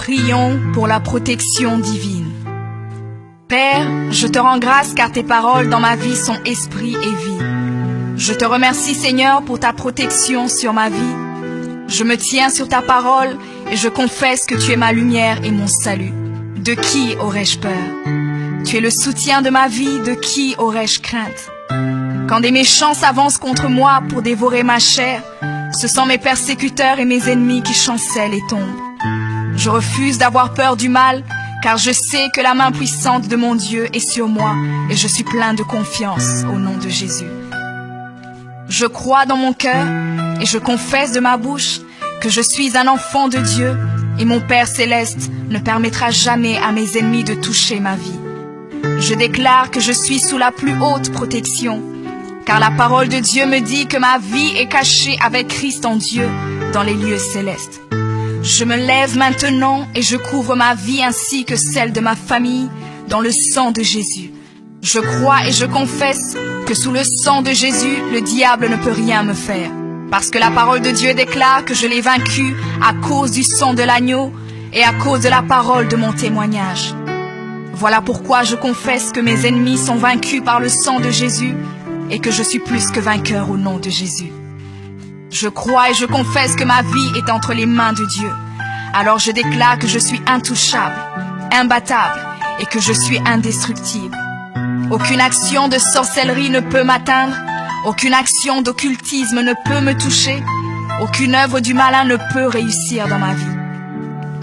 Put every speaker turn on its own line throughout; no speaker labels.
Prions pour la protection divine. Père, je te rends grâce car tes paroles dans ma vie sont esprit et vie. Je te remercie Seigneur pour ta protection sur ma vie. Je me tiens sur ta parole et je confesse que tu es ma lumière et mon salut. De qui aurais-je peur? Tu es le soutien de ma vie, de qui aurais-je crainte? Quand des méchants s'avancent contre moi pour dévorer ma chair, ce sont mes persécuteurs et mes ennemis qui chancellent et tombent. Je refuse d'avoir peur du mal, car je sais que la main puissante de mon Dieu est sur moi et je suis plein de confiance au nom de Jésus. Je crois dans mon cœur et je confesse de ma bouche que je suis un enfant de Dieu et mon Père céleste ne permettra jamais à mes ennemis de toucher ma vie. Je déclare que je suis sous la plus haute protection, car la parole de Dieu me dit que ma vie est cachée avec Christ en Dieu dans les lieux célestes. Je me lève maintenant et je couvre ma vie ainsi que celle de ma famille dans le sang de Jésus. Je crois et je confesse que sous le sang de Jésus, le diable ne peut rien me faire, parce que la parole de Dieu déclare que je l'ai vaincu à cause du sang de l'agneau et à cause de la parole de mon témoignage. Voilà pourquoi je confesse que mes ennemis sont vaincus par le sang de Jésus et que je suis plus que vainqueur au nom de Jésus. Je crois et je confesse que ma vie est entre les mains de Dieu. Alors je déclare que je suis intouchable, imbattable et que je suis indestructible. Aucune action de sorcellerie ne peut m'atteindre, aucune action d'occultisme ne peut me toucher, aucune œuvre du malin ne peut réussir dans ma vie.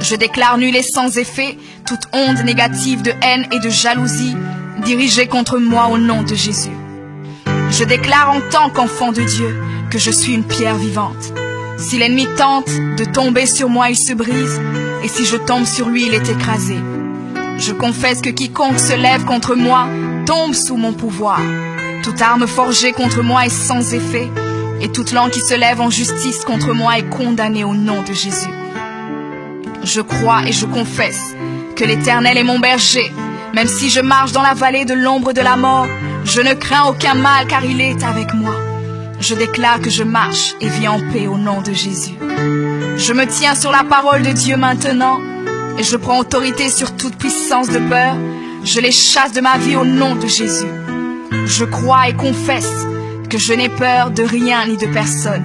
Je déclare nul et sans effet toute onde négative de haine et de jalousie dirigée contre moi au nom de Jésus. Je déclare en tant qu'enfant de Dieu que je suis une pierre vivante. Si l'ennemi tente de tomber sur moi, il se brise, et si je tombe sur lui, il est écrasé. Je confesse que quiconque se lève contre moi tombe sous mon pouvoir. Toute arme forgée contre moi est sans effet, et toute langue qui se lève en justice contre moi est condamnée au nom de Jésus. Je crois et je confesse que l'Éternel est mon berger. Même si je marche dans la vallée de l'ombre de la mort, je ne crains aucun mal car il est avec moi. Je déclare que je marche et vis en paix au nom de Jésus. Je me tiens sur la parole de Dieu maintenant et je prends autorité sur toute puissance de peur. Je les chasse de ma vie au nom de Jésus. Je crois et confesse que je n'ai peur de rien ni de personne.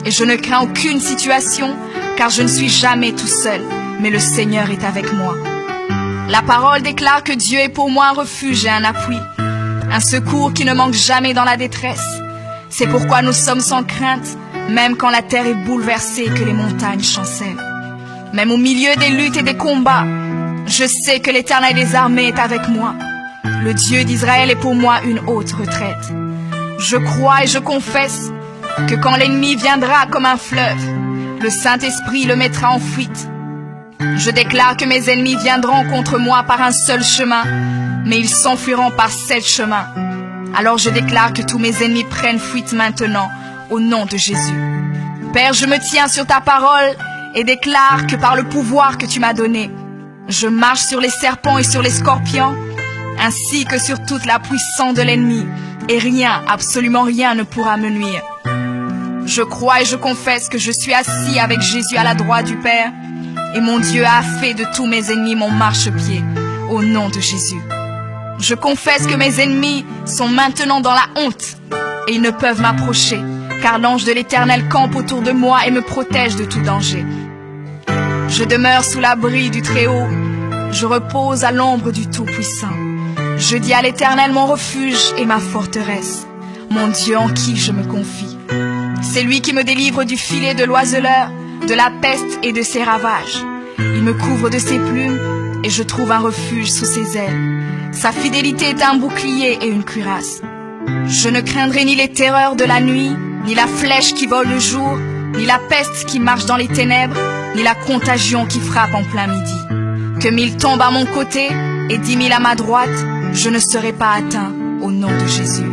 Et je ne crains aucune situation car je ne suis jamais tout seul, mais le Seigneur est avec moi. La parole déclare que Dieu est pour moi un refuge et un appui, un secours qui ne manque jamais dans la détresse. C'est pourquoi nous sommes sans crainte, même quand la terre est bouleversée et que les montagnes chancellent. Même au milieu des luttes et des combats, je sais que l'Éternel des armées est avec moi. Le Dieu d'Israël est pour moi une haute retraite. Je crois et je confesse que quand l'ennemi viendra comme un fleuve, le Saint-Esprit le mettra en fuite. Je déclare que mes ennemis viendront contre moi par un seul chemin, mais ils s'enfuiront par 7 chemins. Alors je déclare que tous mes ennemis prennent fuite maintenant, au nom de Jésus. Père, je me tiens sur ta parole et déclare que par le pouvoir que tu m'as donné, je marche sur les serpents et sur les scorpions, ainsi que sur toute la puissance de l'ennemi, et rien, absolument rien ne pourra me nuire. Je crois et je confesse que je suis assis avec Jésus à la droite du Père, et mon Dieu a fait de tous mes ennemis mon marchepied, au nom de Jésus. Je confesse que mes ennemis sont maintenant dans la honte, et ils ne peuvent m'approcher, car l'ange de l'Éternel campe autour de moi et me protège de tout danger. Je demeure sous l'abri du Très-Haut, je repose à l'ombre du Tout-Puissant. Je dis à l'Éternel mon refuge et ma forteresse, mon Dieu en qui je me confie. C'est lui qui me délivre du filet de l'oiseleur, de la peste et de ses ravages. Il me couvre de ses plumes et je trouve un refuge sous ses ailes. Sa fidélité est un bouclier et une cuirasse. Je ne craindrai ni les terreurs de la nuit, ni la flèche qui vole le jour, ni la peste qui marche dans les ténèbres, ni la contagion qui frappe en plein midi. Que 1000 tombent à mon côté et 10 000 à ma droite, je ne serai pas atteint au nom de Jésus.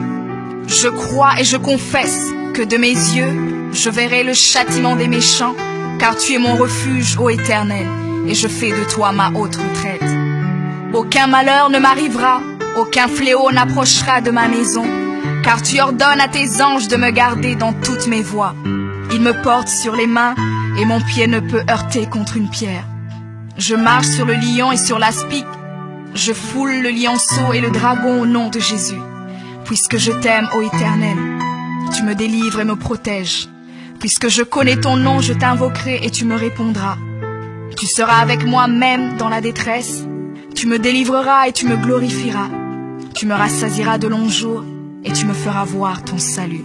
Je crois et je confesse que de mes yeux, je verrai le châtiment des méchants, car tu es mon refuge, ô Éternel, et je fais de toi ma haute retraite. Aucun malheur ne m'arrivera, aucun fléau n'approchera de ma maison, car tu ordonnes à tes anges de me garder dans toutes mes voies. Ils me portent sur les mains, et mon pied ne peut heurter contre une pierre. Je marche sur le lion et sur l'aspic. Je foule le lionceau et le dragon au nom de Jésus. Puisque je t'aime, ô Éternel, tu me délivres et me protèges. Puisque je connais ton nom, je t'invoquerai et tu me répondras. Tu seras avec moi même dans la détresse. Tu me délivreras et tu me glorifieras. Tu me rassasieras de longs jours et tu me feras voir ton salut.